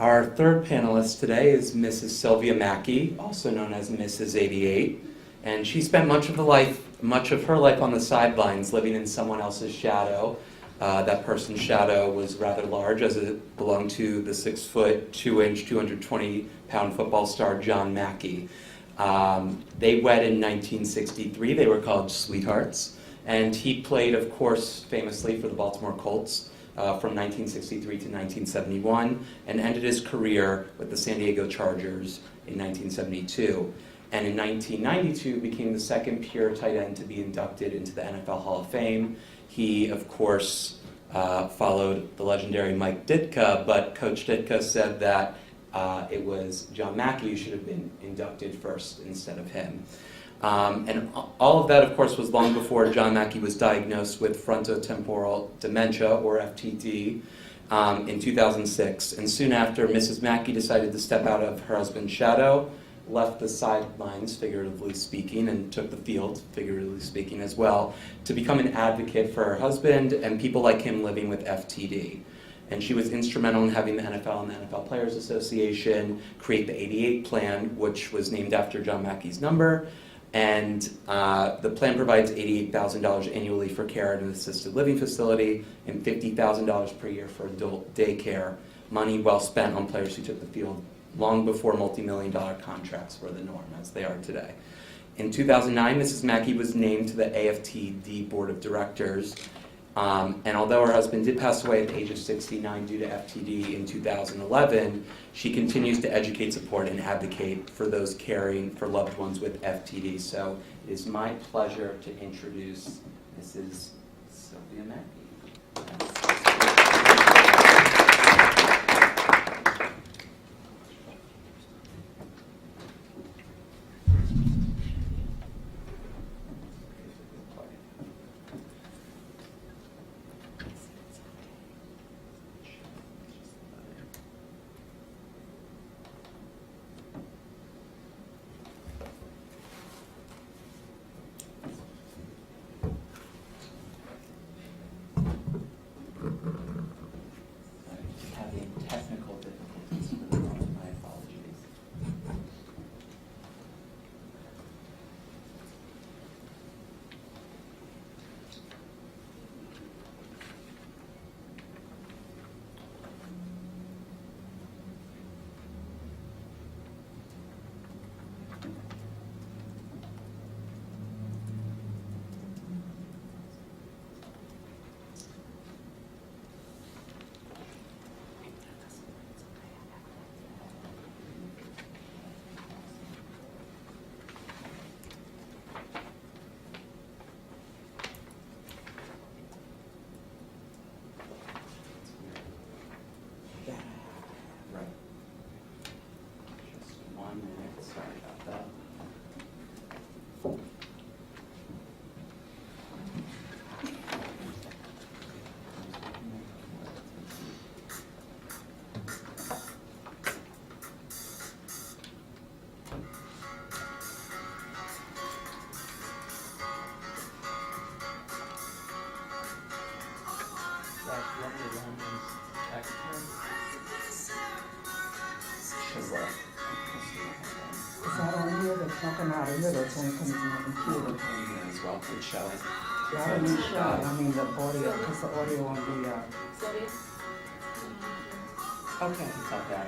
Our third panelist today is Mrs. Sylvia Mackey, also known as Mrs. 88, and she spent much of her life on the sidelines, living in someone else's shadow. That person's shadow was rather large, as it belonged to the 6'2", 220-pound football star John Mackey. They wed in 1963. They were college sweethearts, and he played, of course, famously for the Baltimore Colts from 1963 to 1971, and ended his career with the San Diego Chargers in 1972. And in 1992 became the second pure tight end to be inducted into the NFL Hall of Fame. He, of course, followed the legendary Mike Ditka, but Coach Ditka said that it was John Mackey who should have been inducted first instead of him. And all of that, of course, was long before John Mackey was diagnosed with frontotemporal dementia, or FTD, in 2006. And soon after, Mrs. Mackey decided to step out of her husband's shadow, left the sidelines, figuratively speaking, and took the field, figuratively speaking as well, to become an advocate for her husband and people like him living with FTD. And she was instrumental in having the NFL and the NFL Players Association create the 88 plan, which was named after John Mackey's number. And the plan provides $88,000 annually for care at an assisted living facility and $50,000 per year for adult daycare, money well spent on players who took the field long before multi-million-dollar contracts were the norm, as they are today. In 2009, Mrs. Mackey was named to the AFTD Board of Directors, and although her husband did pass away at the age of 69 due to FTD in 2011, she continues to educate, support, and advocate for those caring for loved ones with FTD. So it is my pleasure to introduce Mrs. Sylvia Mackey. Technical difficulties for the moment. My apologies. Right. Just 1 minute. Sorry about that. Is that on here? That's not coming out of here, that's only coming from my computer. As well, please show it. Yeah, I don't need show, I mean the audio, because the audio on the, okay. It's okay.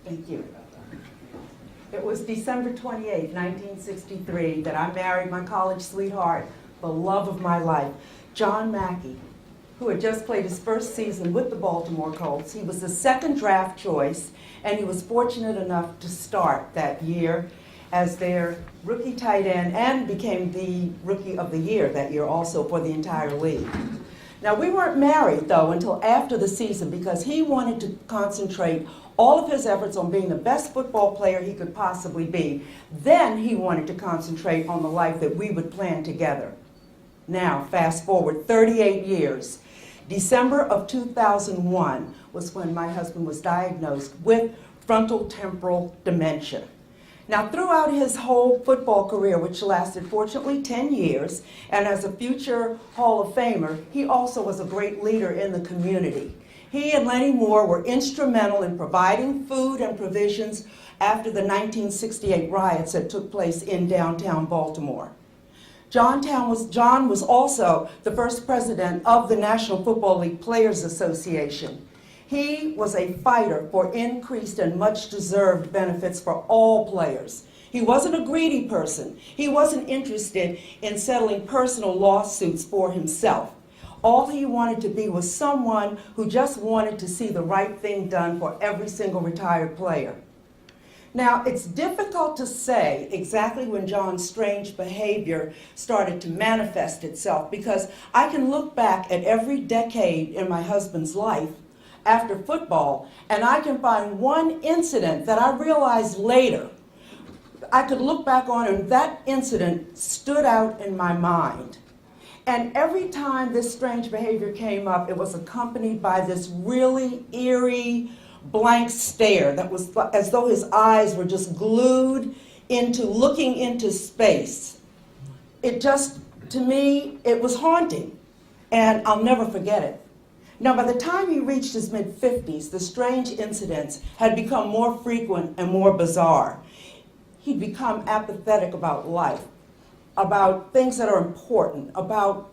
Thank you. It was December 28, 1963, that I married my college sweetheart, the love of my life, John Mackey, who had just played his first season with the Baltimore Colts. He was the second draft choice, and he was fortunate enough to start that year as their rookie tight end and became the Rookie of the Year that year also for the entire league. Now, we weren't married, though, until after the season because he wanted to concentrate all of his efforts on being the best football player he could possibly be. Then he wanted to concentrate on the life that we would plan together. Now, fast forward 38 years. December of 2001 was when my husband was diagnosed with frontotemporal dementia. Now, throughout his whole football career, which lasted fortunately 10 years, and as a future Hall of Famer, he also was a great leader in the community. He and Lenny Moore were instrumental in providing food and provisions after the 1968 riots that took place in downtown Baltimore. John was also the first president of the National Football League Players Association. He was a fighter for increased and much deserved benefits for all players. He wasn't a greedy person. He wasn't interested in settling personal lawsuits for himself. All he wanted to be was someone who just wanted to see the right thing done for every single retired player. Now, it's difficult to say exactly when John's strange behavior started to manifest itself, because I can look back at every decade in my husband's life after football, and I can find one incident that I realized later. I could look back on, and that incident stood out in my mind. And every time this strange behavior came up, it was accompanied by this really eerie, blank stare that was as though his eyes were just glued into looking into space. It just, to me, it was haunting, and I'll never forget it. Now, by the time he reached his mid-50s, the strange incidents had become more frequent and more bizarre. He'd become apathetic about life, about things that are important, about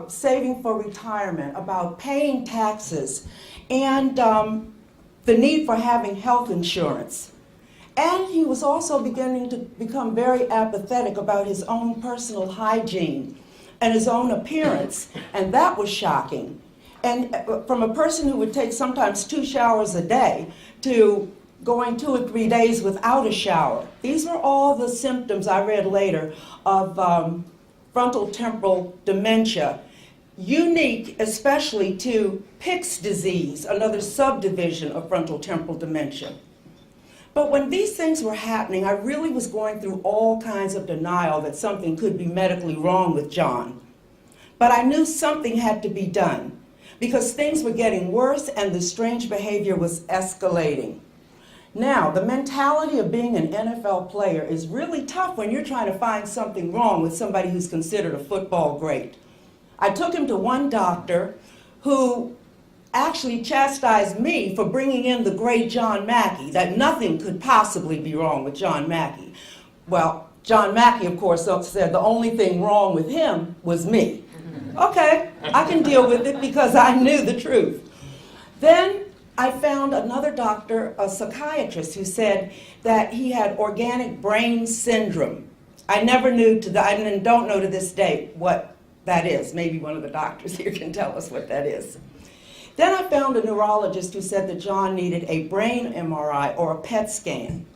saving for retirement, about paying taxes, and the need for having health insurance. And he was also beginning to become very apathetic about his own personal hygiene and his own appearance, and that was shocking. And from a person who would take sometimes 2 showers a day to going 2 or 3 days without a shower. These were all the symptoms I read later of frontal temporal dementia, unique especially to Pick's disease, another subdivision of frontal temporal dementia. But when these things were happening, I really was going through all kinds of denial that something could be medically wrong with John. But I knew something had to be done, because things were getting worse and the strange behavior was escalating. Now, the mentality of being an NFL player is really tough when you're trying to find something wrong with somebody who's considered a football great. I took him to one doctor who actually chastised me for bringing in the great John Mackey, that nothing could possibly be wrong with John Mackey. Well, John Mackey, of course, said the only thing wrong with him was me. Okay, I can deal with it because I knew the truth. Then I found another doctor, a psychiatrist, who said that he had organic brain syndrome. I never knew I don't know to this day what that is. Maybe one of the doctors here can tell us what that is. Then I found a neurologist who said that John needed a brain MRI or a PET scan.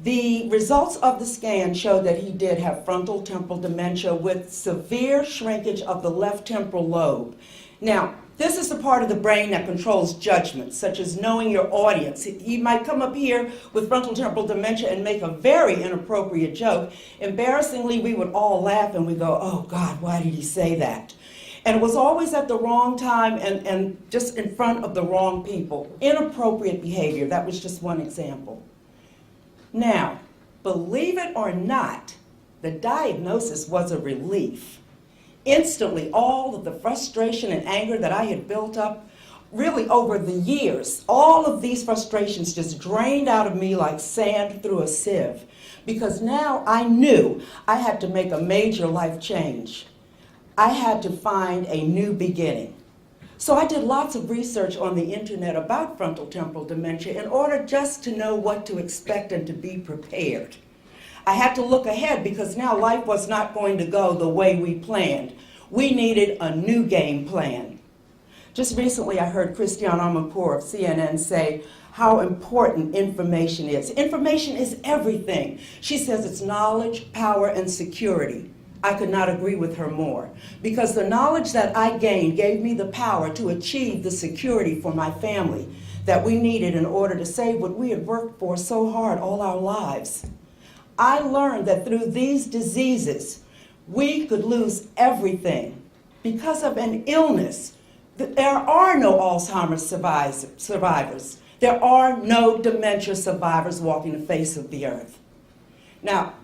The results of the scan showed that he did have frontal temporal dementia with severe shrinkage of the left temporal lobe. Now, this is the part of the brain that controls judgment, such as knowing your audience. He might come up here with frontal temporal dementia and make a very inappropriate joke. Embarrassingly, we would all laugh and we go, oh God, why did he say that? And it was always at the wrong time and just in front of the wrong people. Inappropriate behavior, that was just one example. Now, believe it or not, the diagnosis was a relief. Instantly, all of the frustration and anger that I had built up, really over the years, all of these frustrations just drained out of me like sand through a sieve. Because now I knew I had to make a major life change. I had to find a new beginning. So I did lots of research on the internet about frontal temporal dementia in order just to know what to expect and to be prepared. I had to look ahead because now life was not going to go the way we planned. We needed a new game plan. Just recently I heard Christiane Amanpour of CNN say how important information is. Information is everything. She says it's knowledge, power, and security. I could not agree with her more, because the knowledge that I gained gave me the power to achieve the security for my family that we needed in order to save what we had worked for so hard all our lives. I learned that through these diseases, we could lose everything because of an illness. There are no Alzheimer's survivors. There are no dementia survivors walking the face of the earth. Now,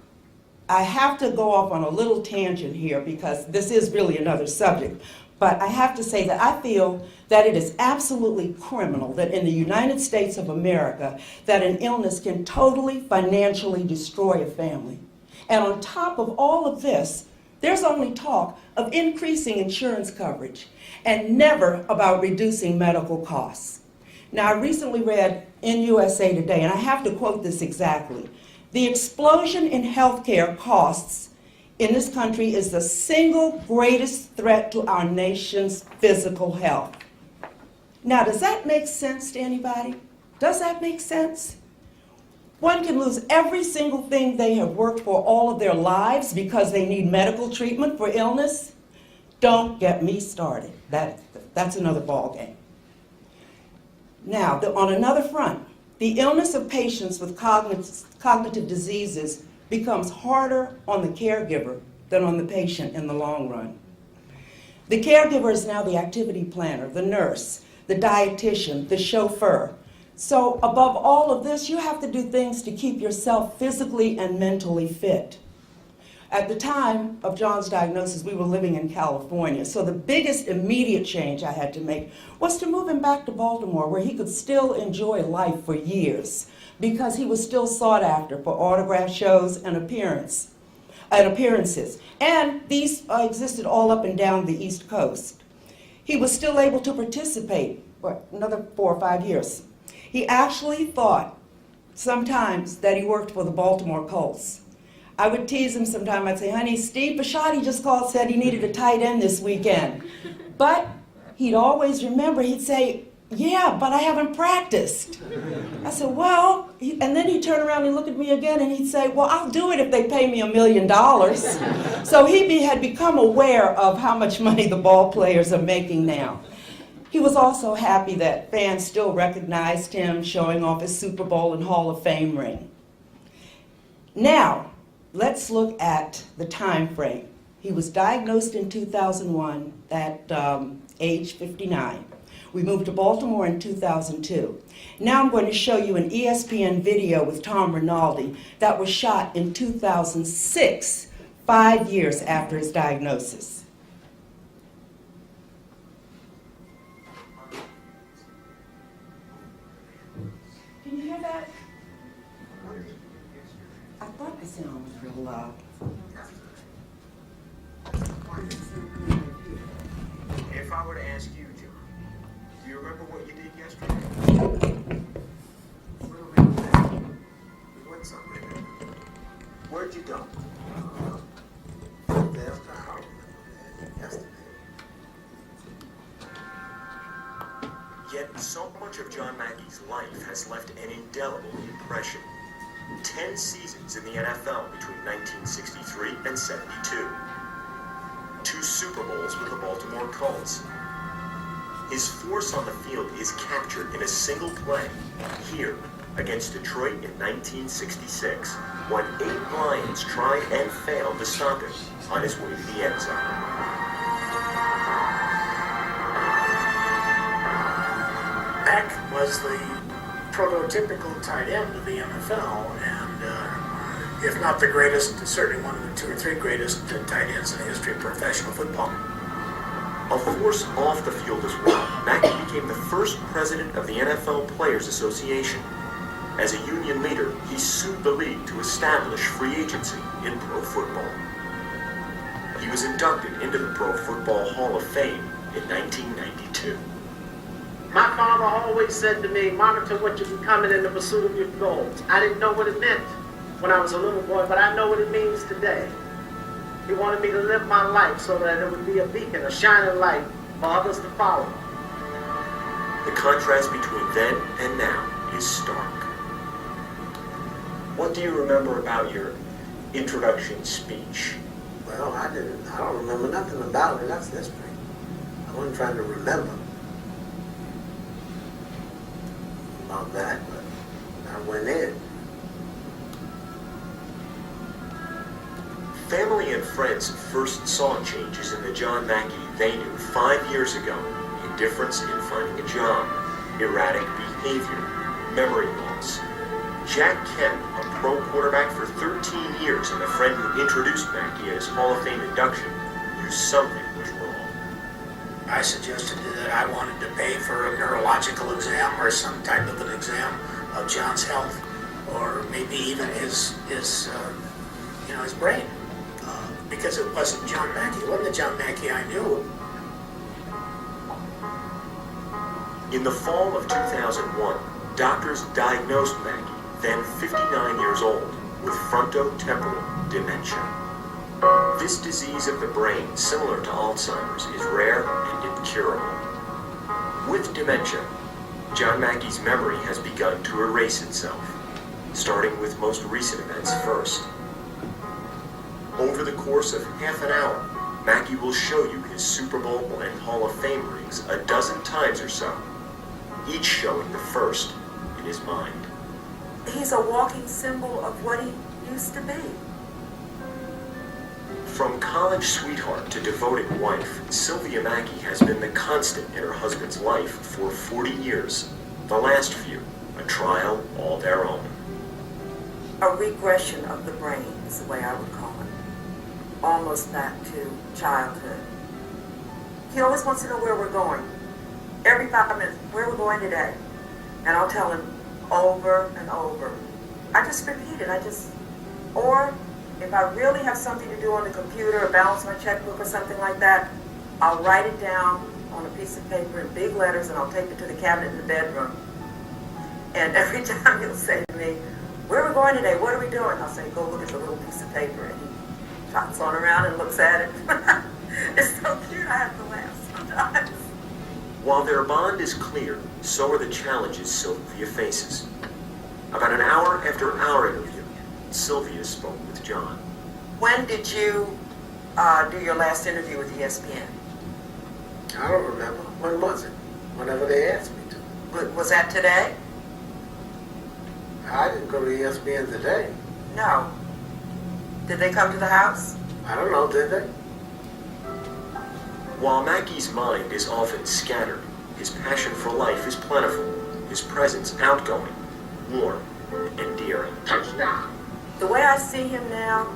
I have to go off on a little tangent here because this is really another subject, but I have to say that I feel that it is absolutely criminal that in the United States of America that an illness can totally financially destroy a family. And on top of all of this, there's only talk of increasing insurance coverage and never about reducing medical costs. Now, I recently read in USA Today, and I have to quote this exactly, "The explosion in healthcare costs in this country is the single greatest threat to our nation's physical health." Now, does that make sense to anybody? Does that make sense? One can lose every single thing they have worked for all of their lives because they need medical treatment for illness. Don't get me started. That's another ballgame. Now, on another front, the illness of patients with cognitive diseases becomes harder on the caregiver than on the patient in the long run. The caregiver is now the activity planner, the nurse, the dietitian, the chauffeur. So above all of this, you have to do things to keep yourself physically and mentally fit. At the time of John's diagnosis, we were living in California, so the biggest immediate change I had to make was to move him back to Baltimore, where he could still enjoy life for years, because he was still sought after for autograph shows and appearances. And these existed all up and down the East Coast. He was still able to participate for another 4 or 5 years. He actually thought sometimes that he worked for the Baltimore Colts. I would tease him sometime. I'd say, "Honey, Steve Bisciotti just called, said he needed a tight end this weekend." But he'd always remember, he'd say, "Yeah, but I haven't practiced." I said, "Well," and then he'd turn around and look at me again and he'd say, "Well, I'll do it if they pay me $1 million. So he had become aware of how much money the ball players are making now. He was also happy that fans still recognized him showing off his Super Bowl and Hall of Fame ring. Now, let's look at the time frame. He was diagnosed in 2001 at age 59. We moved to Baltimore in 2002. Now I'm going to show you an ESPN video with Tom Rinaldi that was shot in 2006, 5 years after his diagnosis. Can you hear that? I thought the sound was real loud. If I were to ask you, John, do you remember what you did yesterday? We went somewhere. Where'd you go? Yesterday. Yet so much of John Mackey's life has left an indelible impression. 10 seasons in the NFL between 1963 and 72. 2 Super Bowls with the Baltimore Colts. His force on the field is captured in a single play here against Detroit in 1966, when 8 Lions tried and failed to stop him on his way to the end zone. Mack was the prototypical tight end of the NFL, and if not the greatest, certainly one of the 2 or 3 greatest tight ends in the history of professional football. A force off the field as well, Mackey became the first president of the NFL Players Association. As a union leader, he sued the league to establish free agency in pro football. He was inducted into the Pro Football Hall of Fame in 1992. My father always said to me, "Monitor what you're becoming in the pursuit of your goals." I didn't know what it meant when I was a little boy, but I know what it means today. He wanted me to live my life so that it would be a beacon, a shining light for others to follow. The contrast between then and now is stark. What do you remember about your introduction speech? Well, I don't remember nothing about it. That's history. I wasn't trying to remember about that, but I went in. Family and friends first saw changes in the John Mackey they knew 5 years ago. Indifference in finding a job, erratic behavior, memory loss. Jack Kemp, a pro quarterback for 13 years and the friend who introduced Mackey at his Hall of Fame induction, knew something was wrong. I suggested that I wanted to pay for a neurological exam or some type of an exam of John's health, or maybe even his brain, because it wasn't John Mackey. It wasn't the John Mackey I knew. In the fall of 2001, doctors diagnosed Mackey, then 59 years old, with frontotemporal dementia. This disease of the brain, similar to Alzheimer's, is rare and incurable. With dementia, John Mackey's memory has begun to erase itself, starting with most recent events first. Over the course of half an hour, Mackey will show you his Super Bowl and Hall of Fame rings a dozen times or so, each showing the first in his mind. He's a walking symbol of what he used to be. From college sweetheart to devoted wife, Sylvia Mackey has been the constant in her husband's life for 40 years. The last few, a trial all their own. A regression of the brain is the way I would call it. Almost back to childhood. He always wants to know where we're going. Every 5 minutes, where we're going today. And I'll tell him over and over. I just repeat it. Or if I really have something to do on the computer or balance my checkbook or something like that, I'll write it down on a piece of paper in big letters and I'll take it to the cabinet in the bedroom. And every time he'll say to me, where are we going today? What are we doing? I'll say, go look at the little piece of paper. And he trots on around and looks at it. It's so cute, I have to laugh sometimes. While their bond is clear, so are the challenges Sylvia faces. About an hour after our interview, Sylvia spoke with John. When did you do your last interview with ESPN? I don't remember. When was it? Whenever they asked me to. Was that today? I didn't go to ESPN today. No. Did they come to the house? I don't know, did they? While Mackey's mind is often scattered, his passion for life is plentiful, his presence outgoing, warm, endearing. Touchdown! The way I see him now,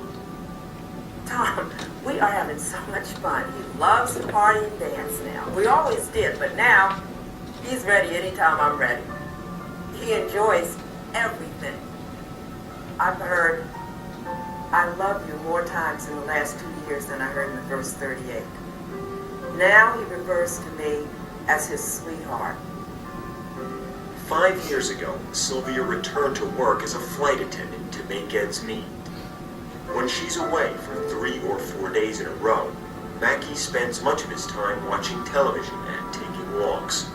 Tom, we are having so much fun. He loves to party and dance now. We always did, but now he's ready anytime I'm ready. He enjoys everything. I've heard I love you more times in the last 2 years than I heard in the first 38. Now he refers to me as his sweetheart. 5 years ago, Sylvia returned to work as a flight attendant to make ends meet. When she's away for 3 or 4 days in a row, Mackey spends much of his time watching television and taking walks.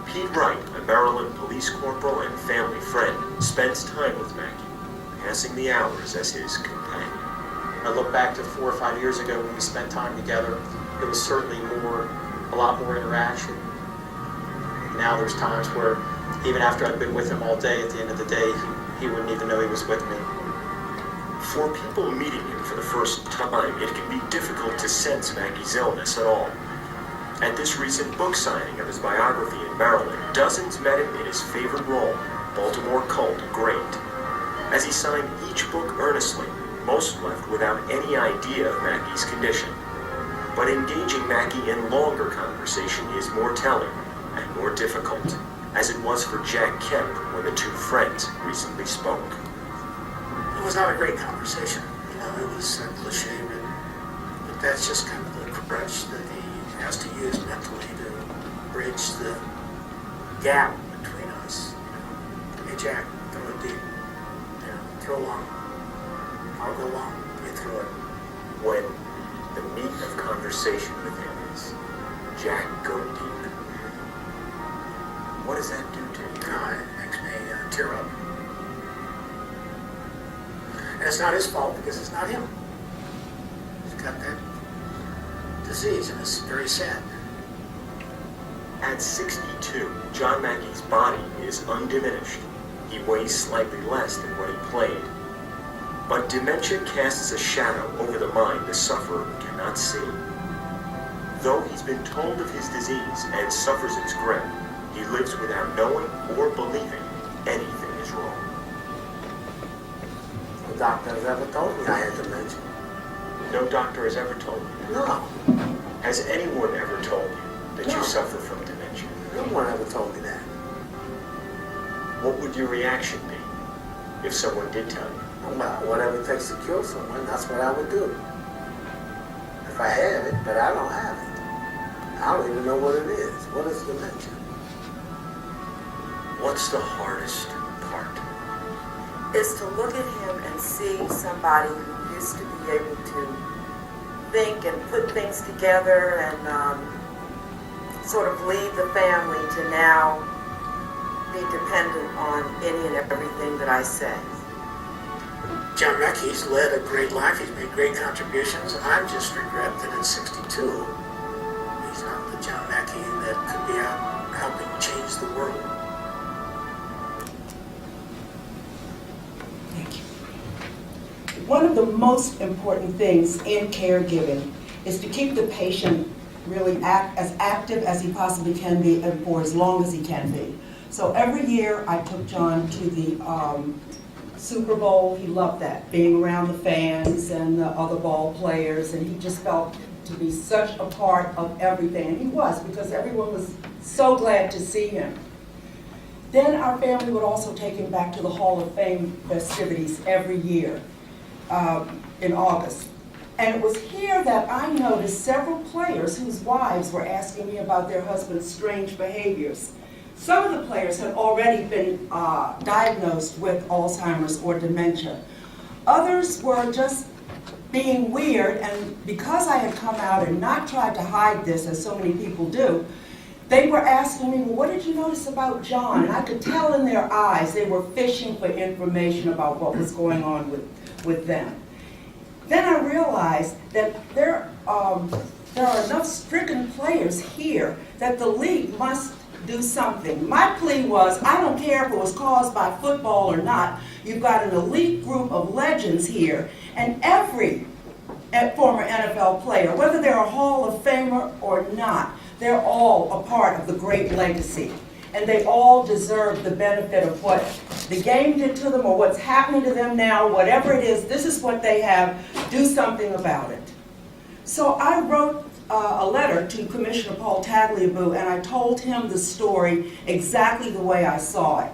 Pete Wright, a Maryland police corporal and family friend, spends time with Mackey, passing the hours as his companion. I look back to 4 or 5 years ago when we spent time together. It was certainly a lot more interaction. Now there's times where even after I've been with him all day, at the end of the day, he wouldn't even know he was with me. For people meeting him for the first time, it can be difficult to sense Mackey's illness at all. At this recent book signing of his biography in Maryland, dozens met him in his favorite role, Baltimore Colt great. As he signed each book earnestly, most left without any idea of Mackey's condition. But engaging Mackey in longer conversation is more telling and more difficult, as it was for Jack Kemp when the two friends recently spoke. It was not a great conversation. It was cliche, but that's just kind of the crutch that he has to use mentally to bridge the gap between us. Hey Jack, throw it deep. Throw long. I'll go long. You throw it. When the meat of conversation with him is Jack, go deep. What does that do to you? It makes me tear up. And it's not his fault because it's not him. He's got that disease and it's very sad. At 62, John Mackey's body is undiminished. He weighs slightly less than what he played. But dementia casts a shadow over the mind the sufferer cannot see. Though he's been told of his disease and suffers its grip, he lives without knowing or believing anything is wrong. No doctor has ever told me I had dementia. No doctor has ever told you. No. Has anyone ever told you that No. you suffer from dementia? No one ever told me that. What would your reaction be if someone did tell you? Well, whatever it takes to cure someone, that's what I would do. If I had it, but I don't have it. I don't even know what it is. What is dementia? What's the hardest part? Is to look at him and see somebody who used to be able to think and put things together and sort of lead the family to now be dependent on any and everything that I say. John Mackey's led a great life. He's made great contributions. I just regret that at 62, he's not the John Mackey that could be out helping change the world. Thank you. One of the most important things in caregiving is to keep the patient really as active as he possibly can be and for as long as he can be. So every year I took John to the Super Bowl. He loved that, being around the fans and the other ball players, and he just felt to be such a part of everything. And he was, because everyone was so glad to see him. Then our family would also take him back to the Hall of Fame festivities every year in August. And it was here that I noticed several players whose wives were asking me about their husband's strange behaviors. Some of the players had already been diagnosed with Alzheimer's or dementia. Others were just being weird, and because I had come out and not tried to hide this, as so many people do, they were asking me, well, what did you notice about John? And I could tell in their eyes they were fishing for information about what was going on with them. Then I realized that there are enough stricken players here that the league must do something. My plea was, I don't care if it was caused by football or not, you've got an elite group of legends here, and every former NFL player, whether they're a Hall of Famer or not, they're all a part of the great legacy. And they all deserve the benefit of what the game did to them or what's happening to them now, whatever it is, this is what they have, do something about it. So I wrote a letter to Commissioner Paul Tagliabue, and I told him the story exactly the way I saw it.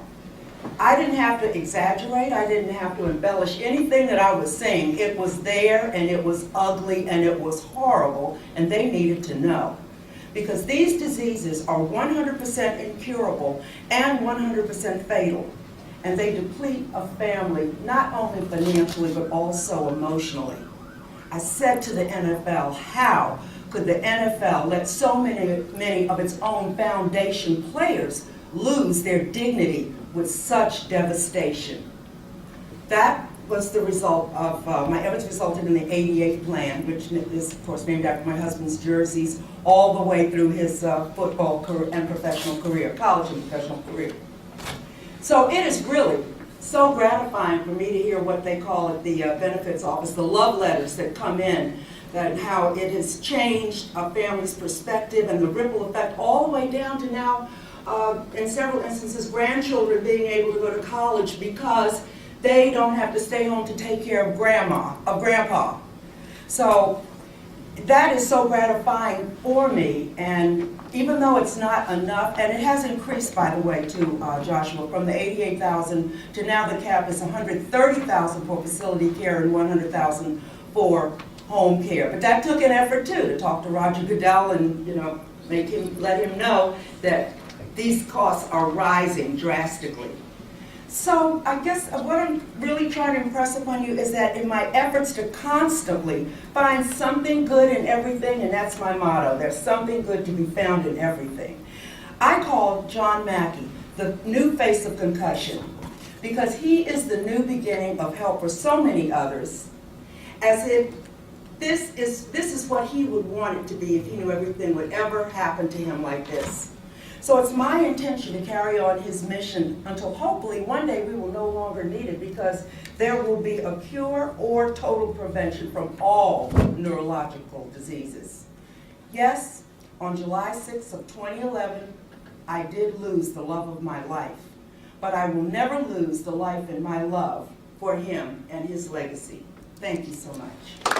I didn't have to exaggerate, I didn't have to embellish anything that I was saying. It was there, and it was ugly, and it was horrible, and they needed to know. Because these diseases are 100% incurable and 100% fatal. And they deplete a family, not only financially, but also emotionally. I said to the NFL, how could the NFL let so many of its own foundation players lose their dignity with such devastation? That was the result of, my efforts resulted in the 88 plan, which is, of course, named after my husband's jerseys, all the way through his football career and professional career, college and professional career. So it is really so gratifying for me to hear what they call it the benefits office, the love letters that come in, that how it has changed a family's perspective and the ripple effect all the way down to now, in several instances, grandchildren being able to go to college because they don't have to stay home to take care of grandpa. So that is so gratifying for me, and even though it's not enough, and it has increased, by the way, to Joshua, from the 88,000 to now the cap is 130,000 for facility care and 100,000 for home care. But that took an effort too, to talk to Roger Goodell and let him know that these costs are rising drastically. So I guess what I'm really trying to impress upon you is that in my efforts to constantly find something good in everything, and that's my motto, there's something good to be found in everything, I call John Mackey the new face of concussion, because he is the new beginning of help for so many others, as if this is what he would want it to be if he knew everything would ever happen to him like this. So it's my intention to carry on his mission until hopefully one day we will no longer need it, because there will be a cure or total prevention from all neurological diseases. Yes, on July 6th of 2011, I did lose the love of my life, but I will never lose the life in my love for him and his legacy. Thank you so much.